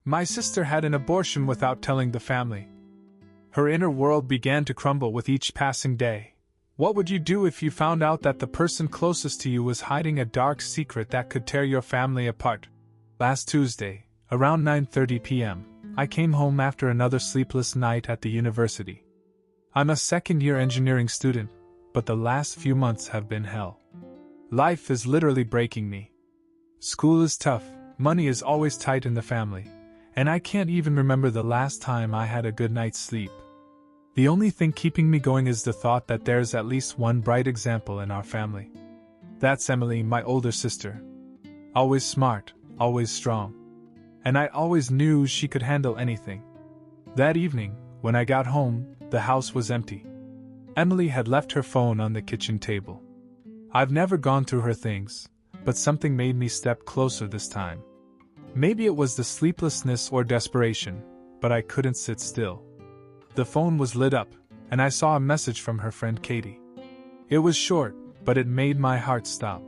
My sister had an abortion without telling the family. Her inner world began to crumble with each passing day. What would you do if you found out that the person closest to you was hiding a dark secret that could tear your family apart? Last Tuesday, around 9:30 p.m., I came home after another sleepless night at the university. I'm a second-year engineering student, but the last few months have been hell. Life is literally breaking me. School is tough, money is always tight in the family, and I can't even remember the last time I had a good night's sleep. The only thing keeping me going is the thought that there's at least one bright example in our family. That's Emily, my older sister. Always smart, always strong. And I always knew she could handle anything. That evening, when I got home, the house was empty. Emily had left her phone on the kitchen table. I've never gone through her things, but something made me step closer this time. Maybe it was the sleeplessness or desperation, but I couldn't sit still. The phone was lit up, and I saw a message from her friend Katie. It was short, but it made my heart stop.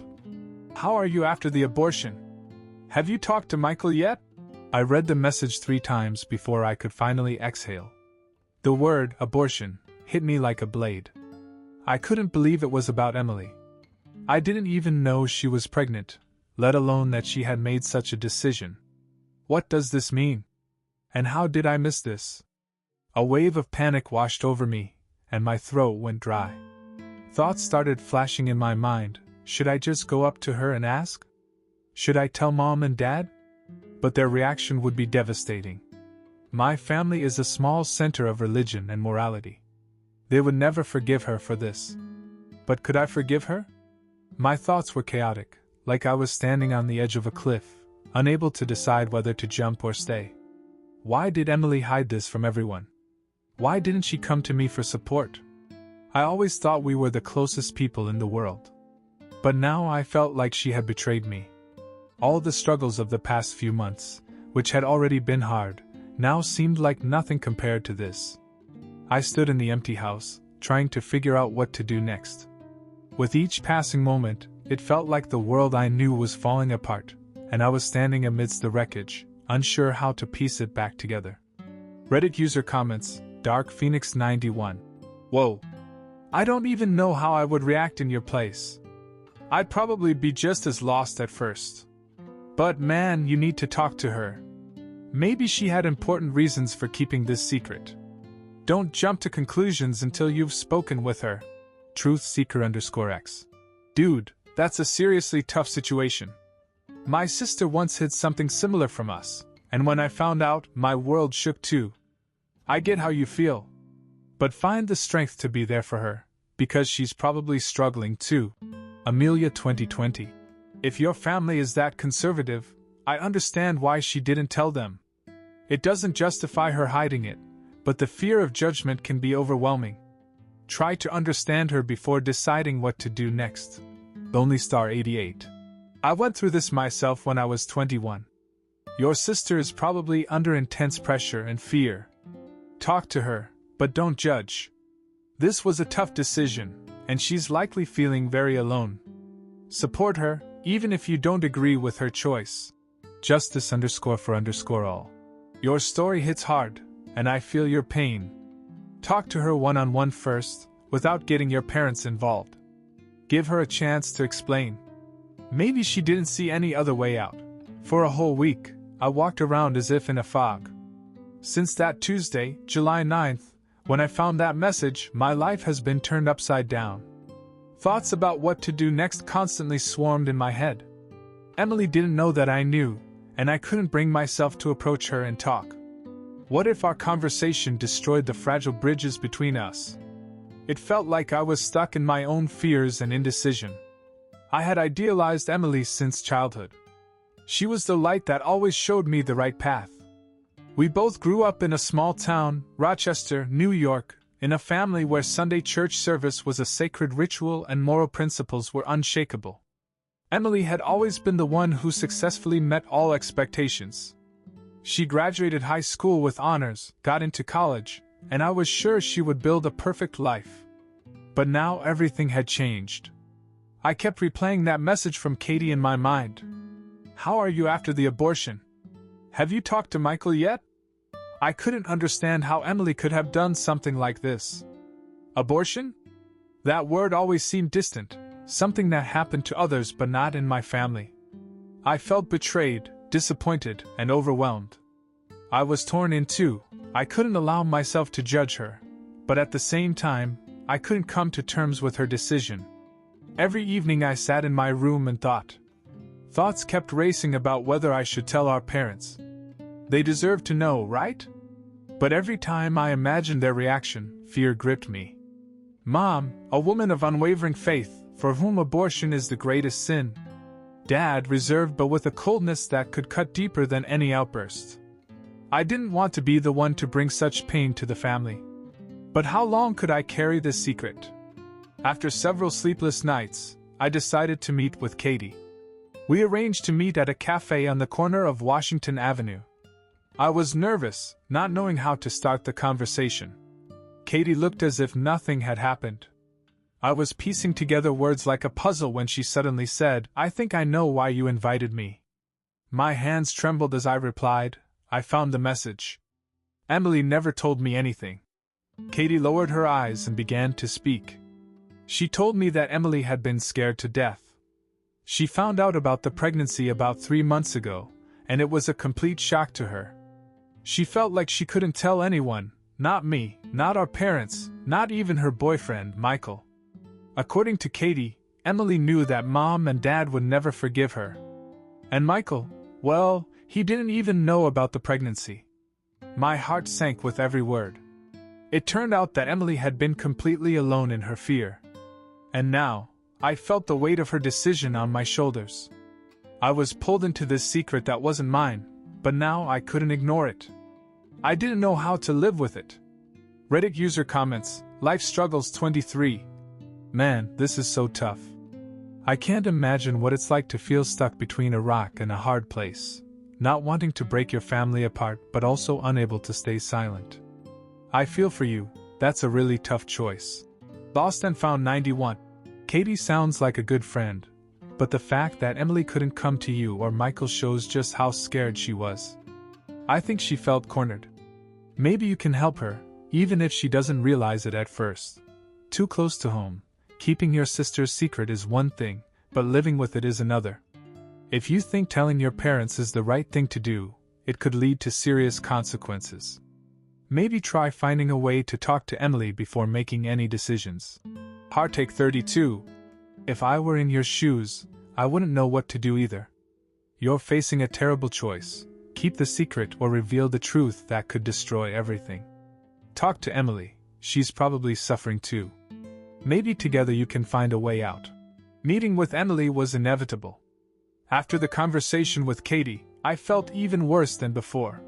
"How are you after the abortion? Have you talked to Michael yet?" I read the message 3 times before I could finally exhale. The word abortion hit me like a blade. I couldn't believe it was about Emily. I didn't even know she was pregnant, let alone that she had made such a decision. What does this mean? And how did I miss this? A wave of panic washed over me, and my throat went dry. Thoughts started flashing in my mind. Should I just go up to her and ask? Should I tell Mom and Dad? But their reaction would be devastating. My family is a small center of religion and morality. They would never forgive her for this. But could I forgive her? My thoughts were chaotic, like I was standing on the edge of a cliff, unable to decide whether to jump or stay. Why did Emily hide this from everyone? Why didn't she come to me for support? I always thought we were the closest people in the world. But now I felt like she had betrayed me. All the struggles of the past few months, which had already been hard, now seemed like nothing compared to this. I stood in the empty house, trying to figure out what to do next. With each passing moment, it felt like the world I knew was falling apart, and I was standing amidst the wreckage, unsure how to piece it back together. Reddit user comments, Dark Phoenix 91. Whoa. I don't even know how I would react in your place. I'd probably be just as lost at first. But man, you need to talk to her. Maybe she had important reasons for keeping this secret. Don't jump to conclusions until you've spoken with her. Truthseeker_X. Dude, that's a seriously tough situation. My sister once hid something similar from us, and when I found out, my world shook too. I get how you feel. But find the strength to be there for her, because she's probably struggling too. Amelia 2020. If your family is that conservative, I understand why she didn't tell them. It doesn't justify her hiding it, but the fear of judgment can be overwhelming. Try to understand her before deciding what to do next. LonelyStar88. I went through this myself when I was 21. Your sister is probably under intense pressure and fear. Talk to her, but don't judge. This was a tough decision, and she's likely feeling very alone. Support her, even if you don't agree with her choice. Justice_for_all. Your story hits hard, and I feel your pain. Talk to her one-on-one first, without getting your parents involved. Give her a chance to explain. Maybe she didn't see any other way out. For a whole week, I walked around as if in a fog. Since that Tuesday, July 9th, when I found that message, my life has been turned upside down. Thoughts about what to do next constantly swarmed in my head. Emily didn't know that I knew, and I couldn't bring myself to approach her and talk. What if our conversation destroyed the fragile bridges between us? It felt like I was stuck in my own fears and indecision. I had idealized Emily since childhood. She was the light that always showed me the right path. We both grew up in a small town, Rochester, New York, in a family where Sunday church service was a sacred ritual and moral principles were unshakable. Emily had always been the one who successfully met all expectations. She graduated high school with honors, got into college, and I was sure she would build a perfect life. But now everything had changed. I kept replaying that message from Katie in my mind. How are you after the abortion? Have you talked to Michael yet? I couldn't understand how Emily could have done something like this. Abortion? That word always seemed distant, something that happened to others but not in my family. I felt betrayed, disappointed, and overwhelmed. I was torn in two. I couldn't allow myself to judge her, but at the same time, I couldn't come to terms with her decision. Every evening I sat in my room and thought. Thoughts kept racing about whether I should tell our parents. They deserved to know, right? But every time I imagined their reaction, fear gripped me. Mom, a woman of unwavering faith, for whom abortion is the greatest sin. Dad, reserved but with a coldness that could cut deeper than any outburst. I didn't want to be the one to bring such pain to the family. But how long could I carry this secret? After several sleepless nights, I decided to meet with Katie. We arranged to meet at a cafe on the corner of Washington Avenue. I was nervous, not knowing how to start the conversation. Katie looked as if nothing had happened. I was piecing together words like a puzzle when she suddenly said, "I think I know why you invited me." My hands trembled as I replied, "I found the message. Emily never told me anything." Katie lowered her eyes and began to speak. She told me that Emily had been scared to death. She found out about the pregnancy about 3 months ago, and it was a complete shock to her. She felt like she couldn't tell anyone, not me, not our parents, not even her boyfriend, Michael. According to Katie, Emily knew that Mom and Dad would never forgive her. And Michael, well, he didn't even know about the pregnancy. My heart sank with every word. It turned out that Emily had been completely alone in her fear. And now, I felt the weight of her decision on my shoulders. I was pulled into this secret that wasn't mine, but now I couldn't ignore it. I didn't know how to live with it. Reddit user comments, lifestruggles 23. Man, this is so tough. I can't imagine what it's like to feel stuck between a rock and a hard place, not wanting to break your family apart but also unable to stay silent. I feel for you, that's a really tough choice. Lost and Found 91. Katie sounds like a good friend, but the fact that Emily couldn't come to you or Michael shows just how scared she was. I think she felt cornered. Maybe you can help her, even if she doesn't realize it at first. Too close to home, keeping your sister's secret is one thing, but living with it is another. If you think telling your parents is the right thing to do, it could lead to serious consequences. Maybe try finding a way to talk to Emily before making any decisions. Heartache 32. If I were in your shoes, I wouldn't know what to do either. You're facing a terrible choice. Keep the secret or reveal the truth that could destroy everything. Talk to Emily, she's probably suffering too. Maybe together you can find a way out. Meeting with Emily was inevitable. After the conversation with Katie, I felt even worse than before.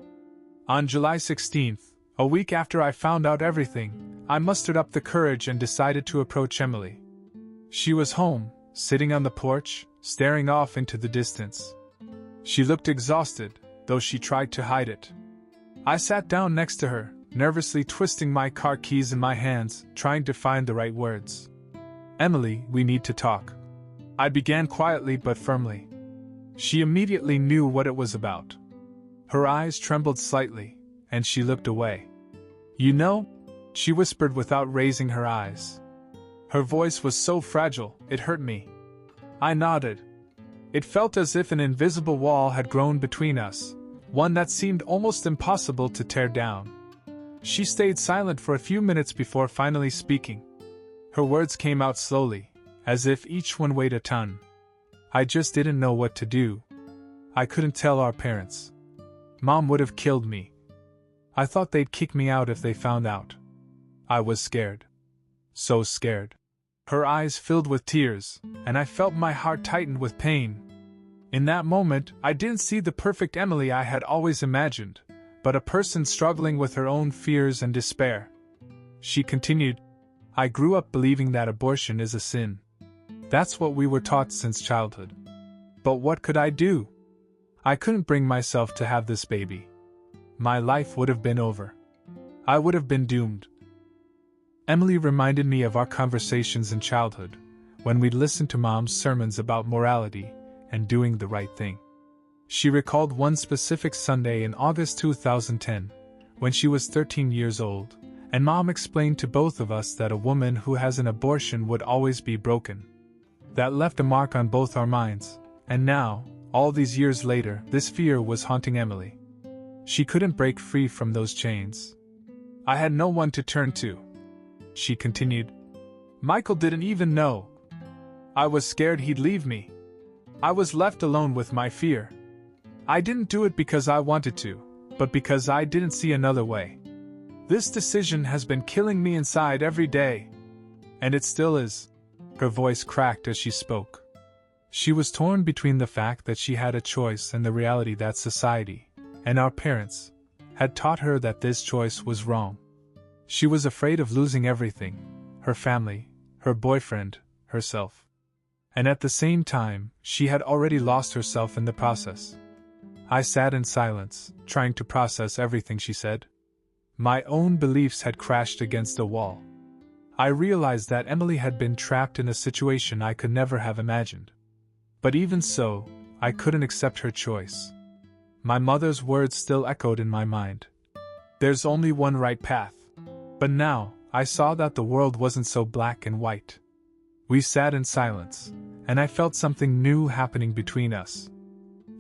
On July 16th, a week after I found out everything, I mustered up the courage and decided to approach Emily. She was home, sitting on the porch, staring off into the distance. She looked exhausted, though she tried to hide it. I sat down next to her, nervously twisting my car keys in my hands, trying to find the right words. "Emily, we need to talk." I began quietly but firmly. She immediately knew what it was about. Her eyes trembled slightly, and she looked away. "You know," she whispered without raising her eyes. Her voice was so fragile, it hurt me. I nodded. It felt as if an invisible wall had grown between us, one that seemed almost impossible to tear down. She stayed silent for a few minutes before finally speaking. Her words came out slowly, as if each one weighed a ton. "I just didn't know what to do. I couldn't tell our parents. Mom would have killed me. I thought they'd kick me out if they found out. I was scared. So scared." Her eyes filled with tears, and I felt my heart tighten with pain. In that moment, I didn't see the perfect Emily I had always imagined, but a person struggling with her own fears and despair. She continued, "I grew up believing that abortion is a sin. That's what we were taught since childhood. But what could I do? I couldn't bring myself to have this baby. My life would have been over. I would have been doomed." Emily reminded me of our conversations in childhood, when we'd listened to Mom's sermons about morality and doing the right thing. She recalled one specific Sunday in August 2010, when she was 13 years old, and Mom explained to both of us that a woman who has an abortion would always be broken. That left a mark on both our minds, and now, all these years later, this fear was haunting Emily. She couldn't break free from those chains. I had no one to turn to. She continued. Michael didn't even know. I was scared he'd leave me. I was left alone with my fear. I didn't do it because I wanted to, but because I didn't see another way. This decision has been killing me inside every day. And it still is. Her voice cracked as she spoke. She was torn between the fact that she had a choice and the reality that society, and our parents, had taught her that this choice was wrong. She was afraid of losing everything, her family, her boyfriend, herself. And at the same time, she had already lost herself in the process. I sat in silence, trying to process everything she said. My own beliefs had crashed against a wall. I realized that Emily had been trapped in a situation I could never have imagined. But even so, I couldn't accept her choice. My mother's words still echoed in my mind. There's only one right path. But now, I saw that the world wasn't so black and white. We sat in silence, and I felt something new happening between us.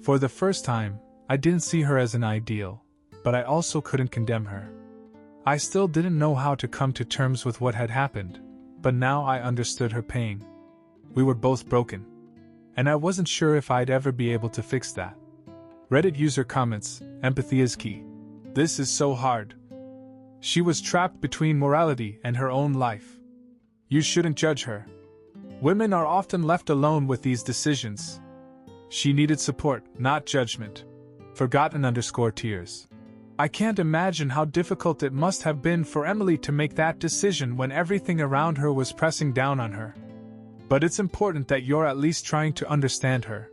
For the first time, I didn't see her as an ideal, but I also couldn't condemn her. I still didn't know how to come to terms with what had happened, but now I understood her pain. We were both broken. And I wasn't sure if I'd ever be able to fix that. Reddit user comments, empathy is key. This is so hard. She was trapped between morality and her own life. You shouldn't judge her. Women are often left alone with these decisions. She needed support, not judgment. Forgotten_tears. I can't imagine how difficult it must have been for Emily to make that decision when everything around her was pressing down on her. But it's important that you're at least trying to understand her.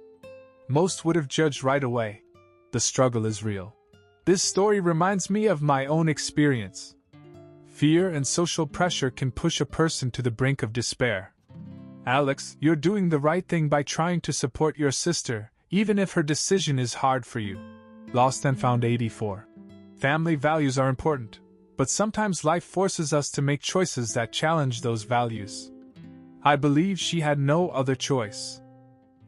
Most would have judged right away. The struggle is real. This story reminds me of my own experience. Fear and social pressure can push a person to the brink of despair. Alex, you're doing the right thing by trying to support your sister, even if her decision is hard for you. Lost and Found 84. Family values are important, but sometimes life forces us to make choices that challenge those values. I believe she had no other choice.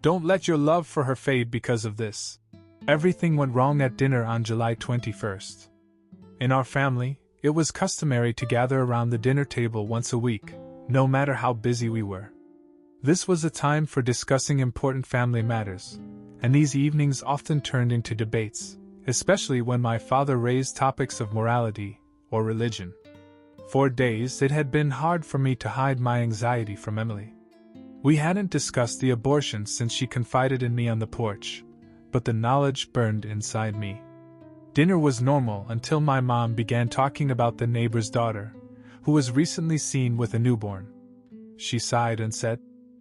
Don't let your love for her fade because of this. Everything went wrong at dinner on July 21st. In our family, it was customary to gather around the dinner table once a week, no matter how busy we were. This was a time for discussing important family matters, and these evenings often turned into debates, especially when my father raised topics of morality or religion. For days it had been hard for me to hide my anxiety from Emily. We hadn't discussed the abortion since she confided in me on the porch, but the knowledge burned inside me. Dinner was normal until my mom began talking about the neighbor's daughter, who was recently seen with a newborn. She sighed and said,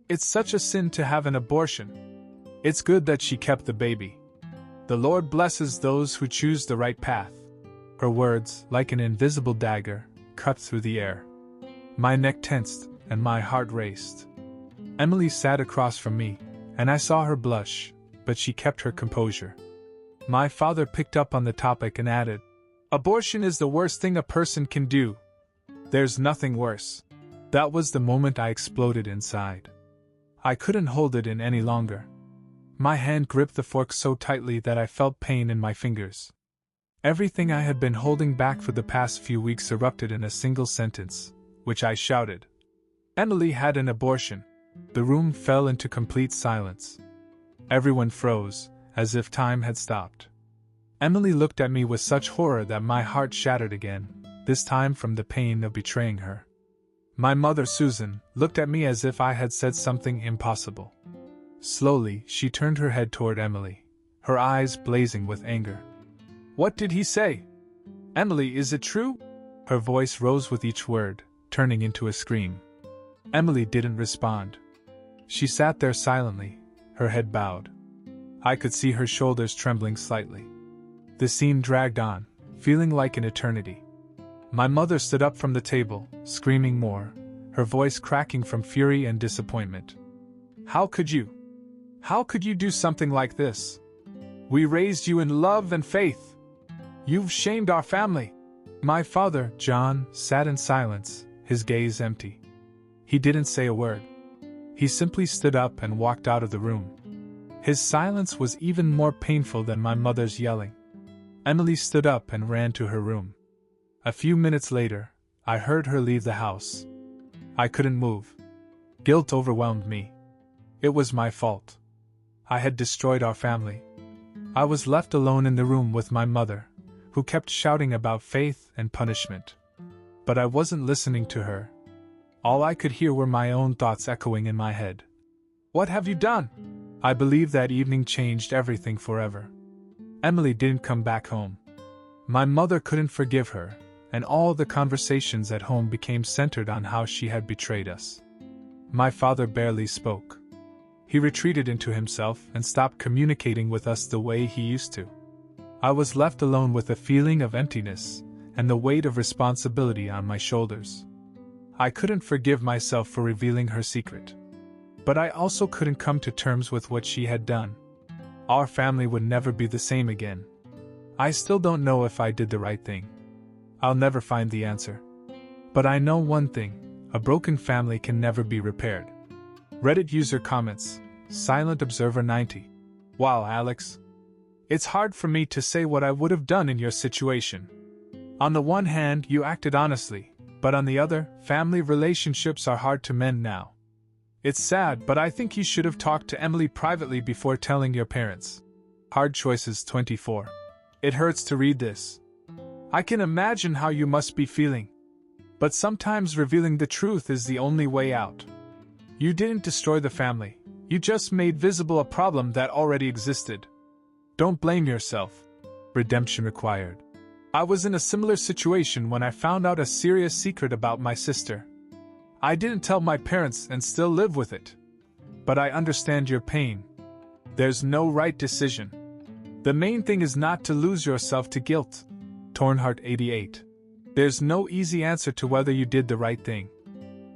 "It's such a sin to have an abortion. It's good that she kept the baby. The Lord blesses those who choose the right path." Her words, like an invisible dagger, cut through the air. My neck tensed, and my heart raced. Emily sat across from me, and I saw her blush, but she kept her composure. My father picked up on the topic and added, "Abortion is the worst thing a person can do. There's nothing worse." That was the moment I exploded inside. I couldn't hold it in any longer. My hand gripped the fork so tightly that I felt pain in my fingers. Everything I had been holding back for the past few weeks erupted in a single sentence, which I shouted. Emily had an abortion. The room fell into complete silence. Everyone froze, as if time had stopped. Emily looked at me with such horror that my heart shattered again, this time from the pain of betraying her. My mother, Susan, looked at me as if I had said something impossible. Slowly, she turned her head toward Emily, her eyes blazing with anger. "What did he say? Emily, is it true?" Her voice rose with each word, turning into a scream. Emily didn't respond. She sat there silently, her head bowed. I could see her shoulders trembling slightly. The scene dragged on, feeling like an eternity. My mother stood up from the table, screaming more, her voice cracking from fury and disappointment. How could you? How could you do something like this? We raised you in love and faith. You've shamed our family." My father, John, sat in silence, his gaze empty. He didn't say a word. He simply stood up and walked out of the room. His silence was even more painful than my mother's yelling. Emily stood up and ran to her room. A few minutes later, I heard her leave the house. I couldn't move. Guilt overwhelmed me. It was my fault. I had destroyed our family. I was left alone in the room with my mother, who kept shouting about faith and punishment. But I wasn't listening to her. All I could hear were my own thoughts echoing in my head. "What have you done?" I believe that evening changed everything forever. Emily didn't come back home. My mother couldn't forgive her, and all the conversations at home became centered on how she had betrayed us. My father barely spoke. He retreated into himself and stopped communicating with us the way he used to. I was left alone with a feeling of emptiness and the weight of responsibility on my shoulders. I couldn't forgive myself for revealing her secret. But I also couldn't come to terms with what she had done. Our family would never be the same again. I still don't know if I did the right thing. I'll never find the answer. But I know one thing: a broken family can never be repaired. Reddit user comments, Silent Observer 90. Wow, Alex. It's hard for me to say what I would have done in your situation. On the one hand, you acted honestly, but on the other, family relationships are hard to mend now. It's sad, but I think you should have talked to Emily privately before telling your parents. Hard Choices 24. It hurts to read this. I can imagine how you must be feeling. But sometimes revealing the truth is the only way out. You didn't destroy the family. You just made visible a problem that already existed. Don't blame yourself. Redemption required. I was in a similar situation when I found out a serious secret about my sister. I didn't tell my parents and still live with it. But I understand your pain. There's no right decision. The main thing is not to lose yourself to guilt. Tornheart 88. There's no easy answer to whether you did the right thing.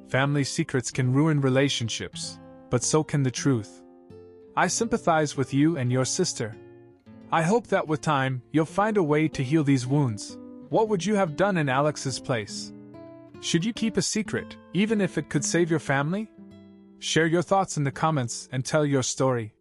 Family secrets can ruin relationships, but so can the truth. I sympathize with you and your sister. I hope that with time, you'll find a way to heal these wounds. What would you have done in Alex's place? Should you keep a secret, even if it could save your family? Share your thoughts in the comments and tell your story.